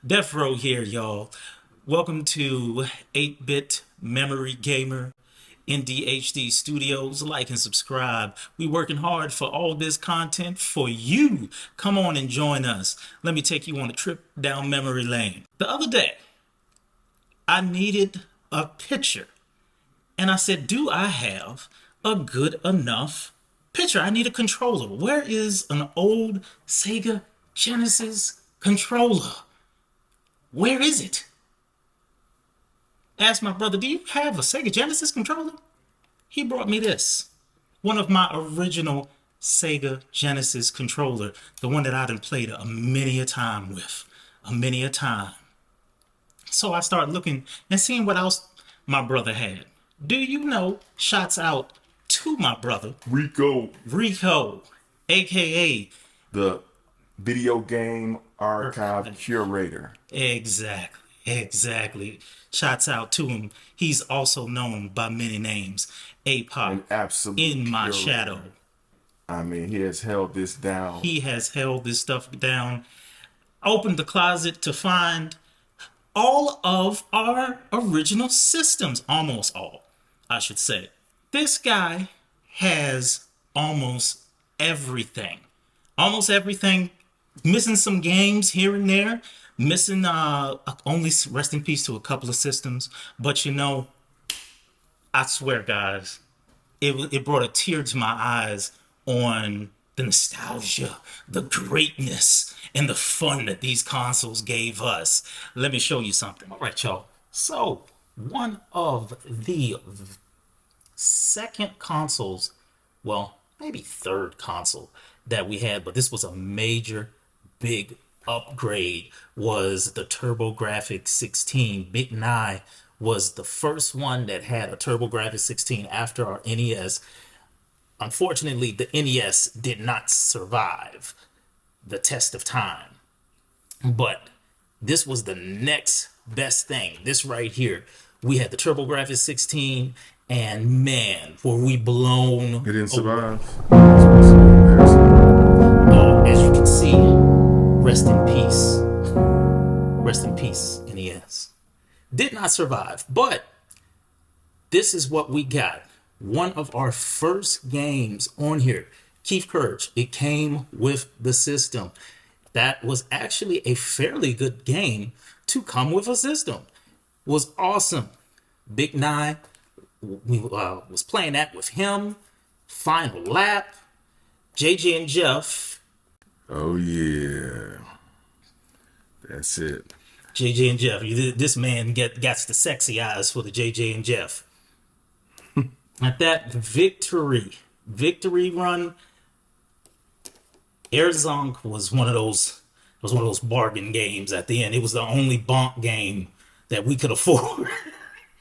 Death Row here, y'all. Welcome to 8-Bit Memory Gamer in DHD Studios. Like and subscribe. We working hard for all this content for you. Come on and join us. Let me take you on a trip down memory lane. The other day, I needed a picture. And I said, do I have a good enough picture? I need a controller. Where is an old Sega Genesis controller? Where is it? Asked my brother, do you have a Sega Genesis controller? He brought me this. One of my original Sega Genesis controller. The one that I done played a many a time with. A many a time. So I started looking and seeing what else my brother had. Do you know, shouts out to my brother, Rico, aka the video game archive curator. Exactly. Shouts out to him. He's also known by many names. APOC, An absolute in my curator. shadow. I mean, he has held this down. He has held this stuff down. Opened the closet to find all of our original systems. Almost all, I should say. This guy has almost everything. Almost everything. Missing some games here and there. Missing only rest in peace to a couple of systems. But you know, I swear, guys, it brought a tear to my eyes on the nostalgia, the greatness, and the fun that these consoles gave us. Let me show you something. All right, y'all. So, one of the second consoles, well, maybe third console that we had, but this was a major, big upgrade, was the TurboGrafx 16. Big Nye was the first one that had a TurboGrafx 16 after our NES. Unfortunately, the NES did not survive the test of time. But this was the next best thing. This right here. We had the TurboGrafx 16, and man, were we blown. It didn't survive. As you can see, rest in peace. Rest in peace, NES. Did not survive, but this is what we got. One of our first games on here, Keith Courage. It came with the system. That was actually a fairly good game to come with a system. Was awesome. Big Nye, we was playing that with him. Final Lap, JJ and Jeff. Oh yeah, that's it. JJ and Jeff. This man gets the sexy eyes for the JJ and Jeff. At that victory run, Airzonk was one of those bargain games at the end. It was the only bonk game that we could afford.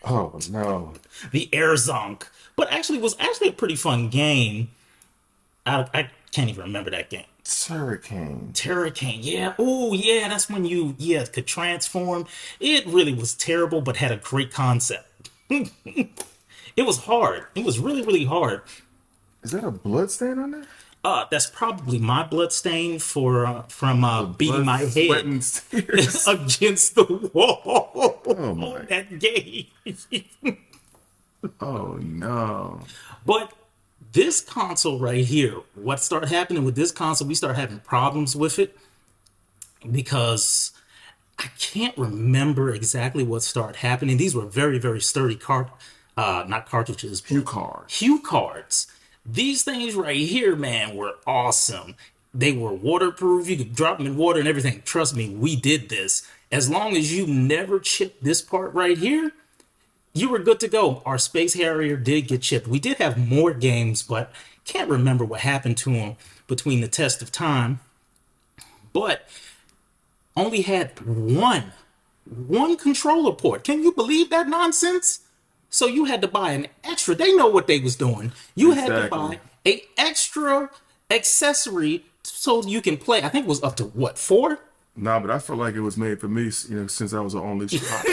Oh no. The Airzonk. But actually was a pretty fun game. I can't even remember that game. Terracane, yeah. Oh, yeah, that's when you could transform. It really was terrible, but had a great concept. It was hard. It was really, really hard. Is that a blood stain on there? That's probably my blood stain from beating my head against the wall. Oh my. That game. Oh no. But this console right here, what started happening with this console, we started having problems with it because I can't remember exactly what started happening. These were very, very sturdy not cartridges. Cue cards. Cue cards. These things right here, man, were awesome. They were waterproof. You could drop them in water and everything. Trust me, we did this. As long as you never chipped this part right here, you were good to go. Our Space Harrier did get chipped. We did have more games, but can't remember what happened to them between the test of time. But only had one controller port. Can you believe that nonsense? So you had to buy an extra. They know what they was doing. You had to buy an extra accessory so you can play. I think it was up to what, 4? Nah, but I felt like it was made for me, since I was an only child.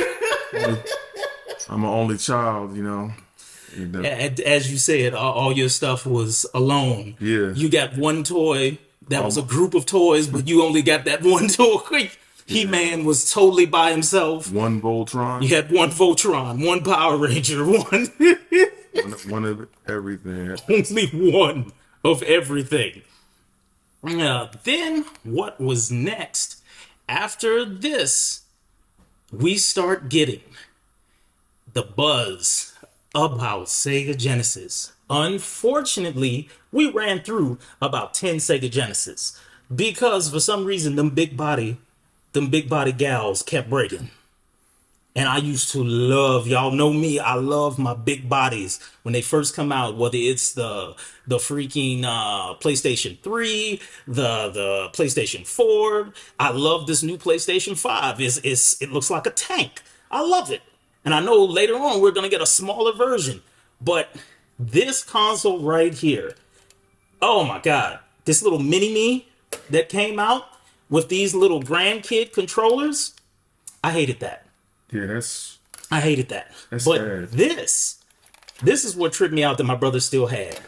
I'm an only child, As you said, all your stuff was alone. Yeah. You got one toy that was a group of toys, but you only got that one toy. He-Man was totally by himself. One Voltron. You had one Voltron, one Power Ranger, one One of everything. only one of everything. Then what was next? After this, we start getting the buzz about Sega Genesis. Unfortunately, we ran through about 10 Sega Genesis because for some reason them big body gals kept breaking. And I used to love, y'all know me, I love my big bodies when they first come out, whether it's the freaking PlayStation 3, the PlayStation 4. I love this new PlayStation 5. It looks like a tank. I love it. And I know later on we're going to get a smaller version. But this console right here, oh my God, this little mini-me that came out with these little grandkid controllers, I hated that. Yeah, I hated that. That's but sad. this is what tripped me out that my brother still had.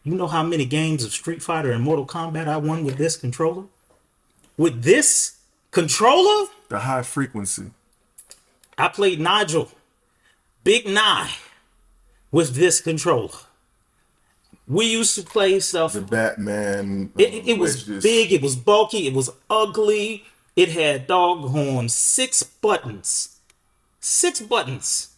You know how many games of Street Fighter and Mortal Kombat I won with this controller? With this controller, the high frequency. I played Nigel, Big Nye, with this controller. We used to play stuff. The Batman. It was big, it was bulky, it was ugly. It had doggone 6 buttons. 6 buttons.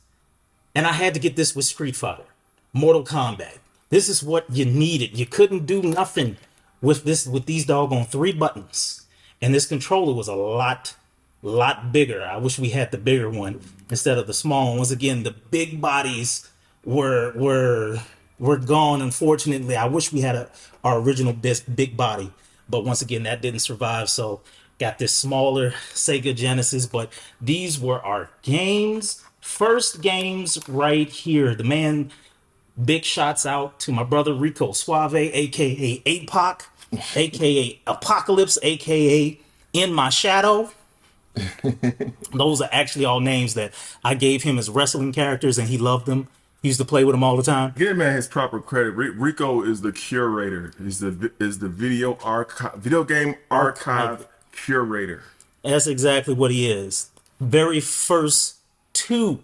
And I had to get this with Street Fighter, Mortal Kombat. This is what you needed. You couldn't do nothing with these doggone 3 buttons. And this controller was a lot bigger. I wish we had the bigger one instead of the small one. Once again, the big bodies were gone, unfortunately. I wish we had our original big body. But once again, that didn't survive. So got this smaller Sega Genesis, but these were our games. First games right here. The man, big shots out to my brother Rico Suave, aka APOC, aka Apocalypse, aka In My Shadow. Those are actually all names that I gave him as wrestling characters, and he loved them. He used to play with them all the time. Give man his proper credit. Rico is the curator. Is the video game archive curator. That's exactly what he is. Very first 2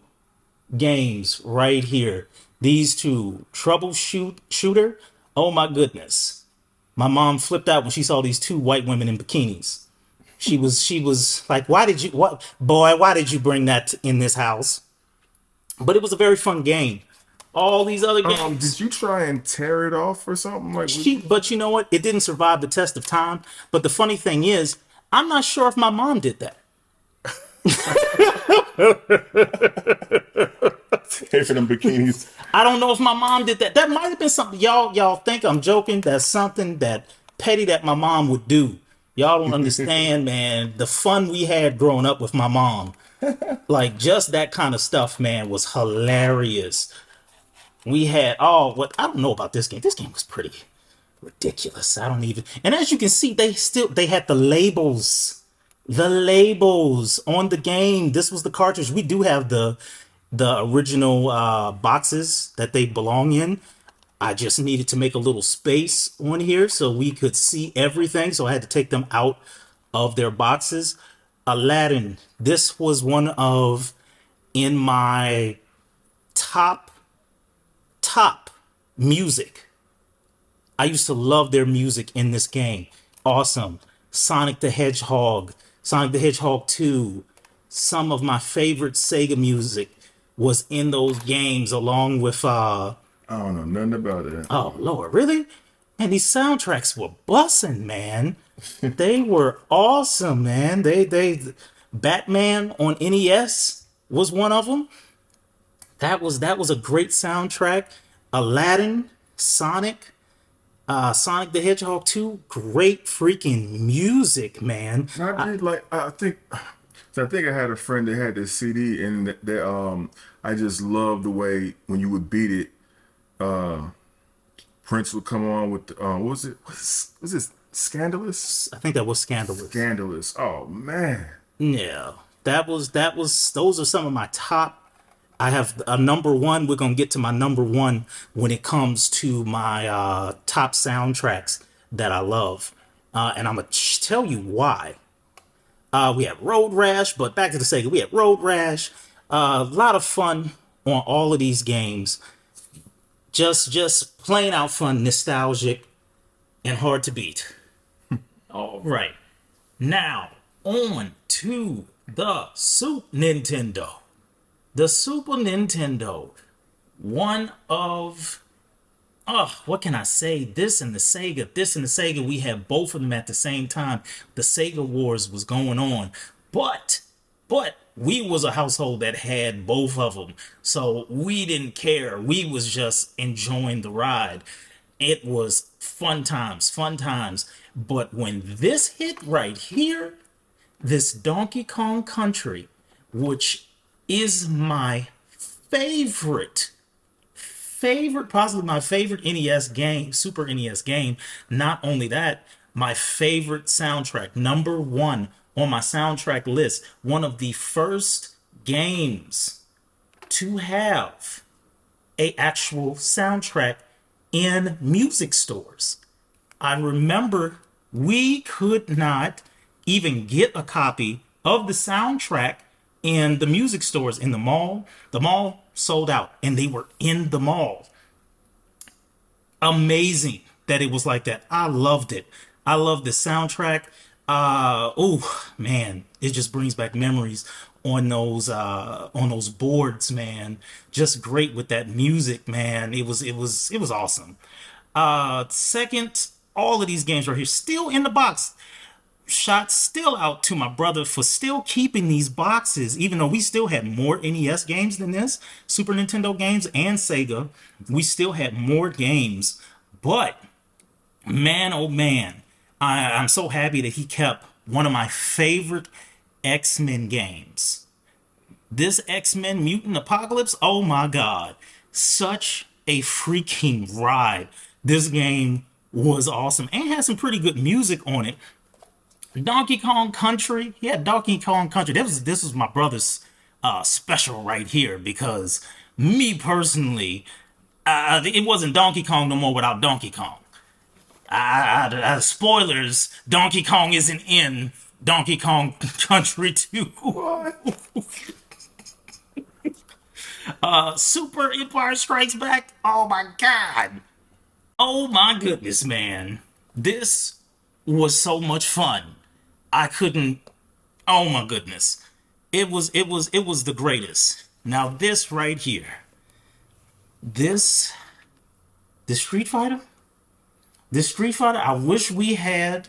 games right here. These 2, Shooter. Oh my goodness. My mom flipped out when she saw these 2 white women in bikinis. She was like, why did you bring that in this house? But it was a very fun game. All these other games. Did you try and tear it off or something? But you know what? It didn't survive the test of time. But the funny thing is, I'm not sure if my mom did that. For them bikinis. I don't know if my mom did that. That might have been something y'all think I'm joking. That's something that petty that my mom would do. Y'all don't understand, man. The fun we had growing up with my mom. Like just that kind of stuff, man, was hilarious. We had I don't know about this game. This game was pretty ridiculous. I don't even. And as you can see, they had the labels on the game. This was the cartridge. We do have the original boxes that they belong in. I just needed to make a little space on here so we could see everything. So I had to take them out of their boxes. Aladdin. This was one of in my top music. I used to love their music in this game. Awesome. Sonic the Hedgehog 2. Some of my favorite Sega music was in those games along with I don't know nothing about it. Oh Lord, really? And these soundtracks were bussin', man. They were awesome, man. They Batman on NES was one of them. That was a great soundtrack. Aladdin, Sonic the Hedgehog 2, great freaking music, man. I think I had a friend that had this CD, and that I just loved the way when you would beat it, Prince would come on with what was it? Was this Scandalous? I think that was Scandalous. Scandalous. Oh man. Yeah, those are some of my top. I have a number 1. We're going to get to my number 1 when it comes to my top soundtracks that I love. And I'm going to tell you why. We had Road Rash, but back to the Sega, we had Road Rash. A lot of fun on all of these games. Just plain out fun, nostalgic, and hard to beat. All right. Now, on to the Super Nintendo. The Super Nintendo. One of, what can I say? This and the Sega, we had both of them at the same time. The Sega Wars was going on. But we was a household that had both of them. So we didn't care. We was just enjoying the ride. It was fun times, fun times. But when this hit right here, this Donkey Kong Country, which is my favorite, possibly my favorite NES game, Super NES game. Not only that, my favorite soundtrack, number one on my soundtrack list, one of the first games to have a actual soundtrack in music stores. I remember we could not even get a copy of the soundtrack in the music stores in the mall. The mall sold out and they were in the mall. Amazing that it was like that. I loved it. I love the soundtrack. Oh man, it just brings back memories on those boards, man. Just great with that music, man. It was awesome. Second, all of these games right here still in the box. Shots still out to my brother for still keeping these boxes, even though we still had more NES games than this, Super Nintendo games and Sega. We still had more games, but man, oh man, I'm so happy that he kept one of my favorite X-Men games. This X-Men Mutant Apocalypse, oh my God, such a freaking ride. This game was awesome and had some pretty good music on it. Donkey Kong Country, yeah, Donkey Kong Country. This was my brother's special right here because me personally, it wasn't Donkey Kong no more without Donkey Kong. Spoilers, Donkey Kong isn't in Donkey Kong Country 2. Super Empire Strikes Back. Oh my God. Oh my goodness, man. This was so much fun. I couldn't. Oh my goodness. It was the greatest. Now this right here. This Street Fighter? This Street Fighter, I wish we had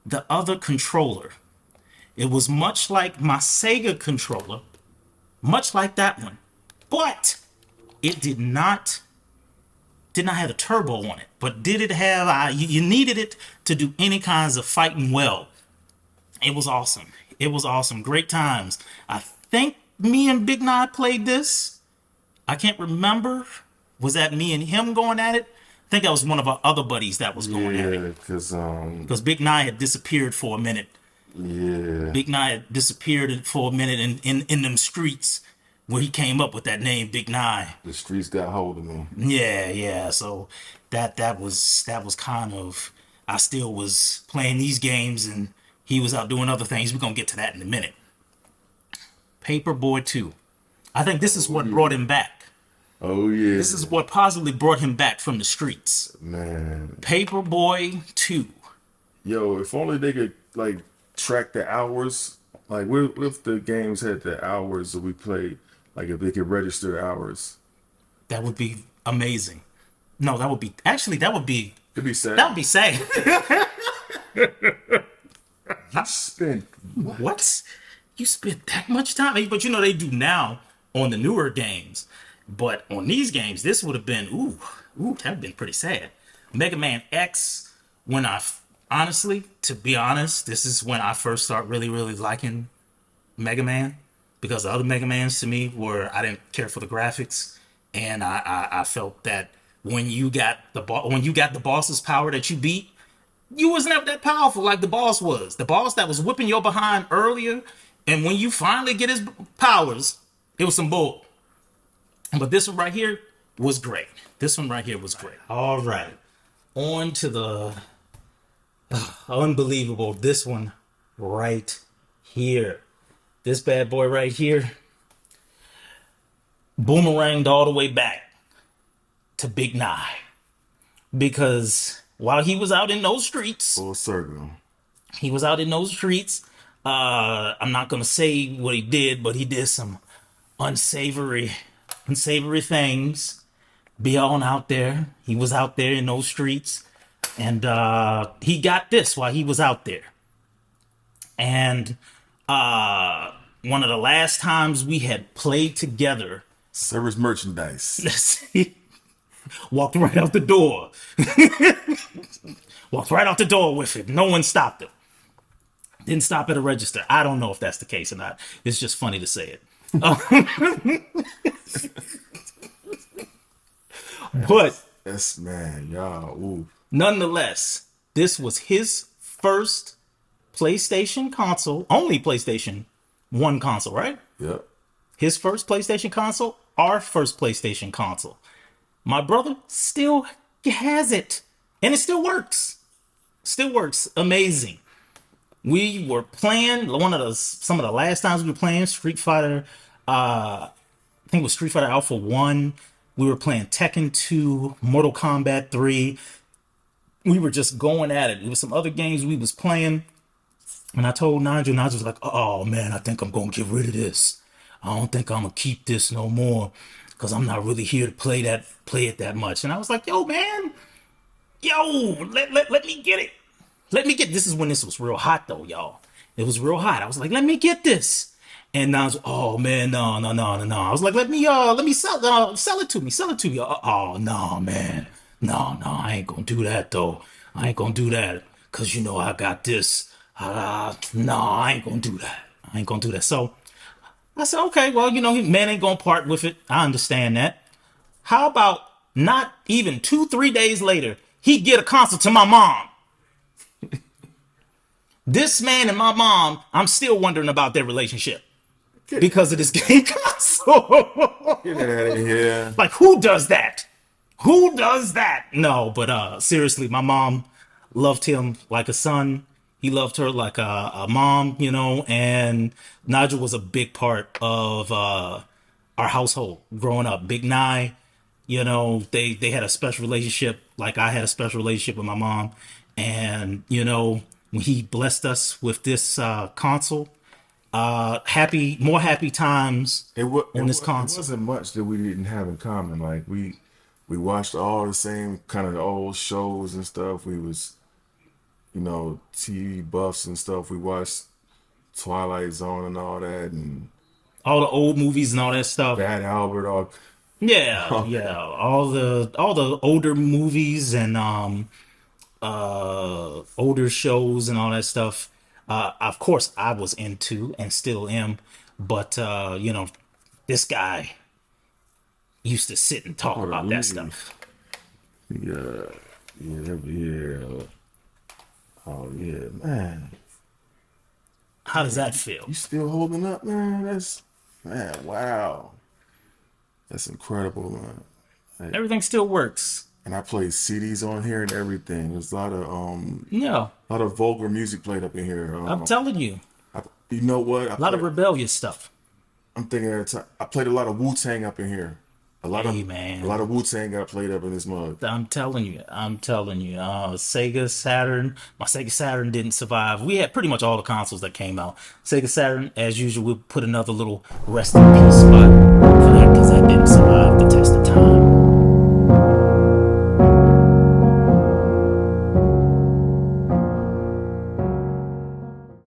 the other controller. It was much like my Sega controller, much like that one. But it did not have a turbo on it. But did it have you needed it to do any kinds of fighting well. It was awesome. It was awesome. Great times. I think me and Big Nod played this. I can't remember. Was that me and him going at it? I think that was one of our other buddies that was going at it. Because Big Nod had disappeared for a minute. Yeah. Big Nod had disappeared for a minute in them streets where he came up with that name, Big Nod. The streets got hold of me. Yeah. So that was kind of, I still was playing these games and he was out doing other things. We're gonna get to that in a minute. Paperboy 2. I think this is what brought him back. Oh yeah. This is what possibly brought him back from the streets. Man. Paperboy 2. Yo, if only they could like track the hours. Like if the games had the hours that we played, like if they could register hours. That would be amazing. No, that would be It'd be sad. That would be sad. You spent What? You spent that much time? But you know they do now on the newer games. But on these games, this would have been, ooh, that would have been pretty sad. Mega Man X, honestly, to be honest, this is when I first started really, really liking Mega Man. Because the other Mega Mans to me I didn't care for the graphics. And I felt that when you got the boss's power that you beat, you was never that powerful like the boss was. The boss that was whipping your behind earlier, and when you finally get his powers, it was some bull. But this one right here was great. All right. On to the unbelievable. This one right here. This bad boy right here boomeranged all the way back to Big Nye. Because while he was out in those streets, Full circle. he was out in those streets. I'm not gonna say what he did, but he did some unsavory things. Be on out there. He was out there in those streets, and he got this while he was out there. And one of the last times we had played together, Service merchandise. he walked right out the door. Walked right out the door with it. No one stopped him. Didn't stop at a register. I don't know if that's the case or not. It's just funny to say it. But That's man, y'all. Ooh. nonetheless, this was his first PlayStation console, only PlayStation 1 console, right? Yep. His first PlayStation console, our first PlayStation console. My brother still has it, and it still works. Still works. Amazing. We were playing some of the last times we were playing Street Fighter. I think it was Street Fighter Alpha 1. We were playing Tekken 2, Mortal Kombat 3. We were just going at it. There was some other games we was playing. And I told Nigel was like, oh man, I think I'm going to get rid of this. I don't think I'm going to keep this no more because I'm not really here to play it that much. And I was like, yo, man, let me get it. This is when this was real hot though, y'all. It was real hot. I was like, let me get this. And now, oh man, no. I was like, let me sell it to me. Oh no, man, no, I ain't gonna do that though. I ain't gonna do that because I got this. No, I ain't gonna do that. So I said, okay, well, man ain't gonna part with it. I understand that. How about not even 2-3 days later, he get a console to my mom. This man and my mom, I'm still wondering about their relationship because of this game console. Get that out of here. Like, who does that? Who does that? No, but seriously, my mom loved him like a son. He loved her like a mom, and Nigel was a big part of our household growing up. Big Nye, they had a special relationship, like I had a special relationship with my mom. And, when he blessed us with this console, more happy times on this console. It wasn't much that we didn't have in common. Like we watched all the same kind of old shows and stuff. We was, TV buffs and stuff. We watched Twilight Zone and all that, and All the old movies and all that stuff. Bad Albert. Yeah. All the older movies and older shows and all that stuff. Of course, I was into and still am, but this guy used to sit and talk about that stuff. Yeah. Oh yeah, man. How does that feel? You still holding up, man? Wow. That's incredible, man. Everything still works. And I played CDs on here and everything. There's a lot of Yeah, a lot of vulgar music played up in here. I'm telling you, You know what? a lot of rebellious stuff. I'm thinking at the time, I played a lot of Wu-Tang up in here. A lot of Wu-Tang got played up in this mug. I'm telling you. Sega Saturn. My Sega Saturn didn't survive. We had pretty much all the consoles that came out. Sega Saturn, as usual, we'll put another little rest in peace spot.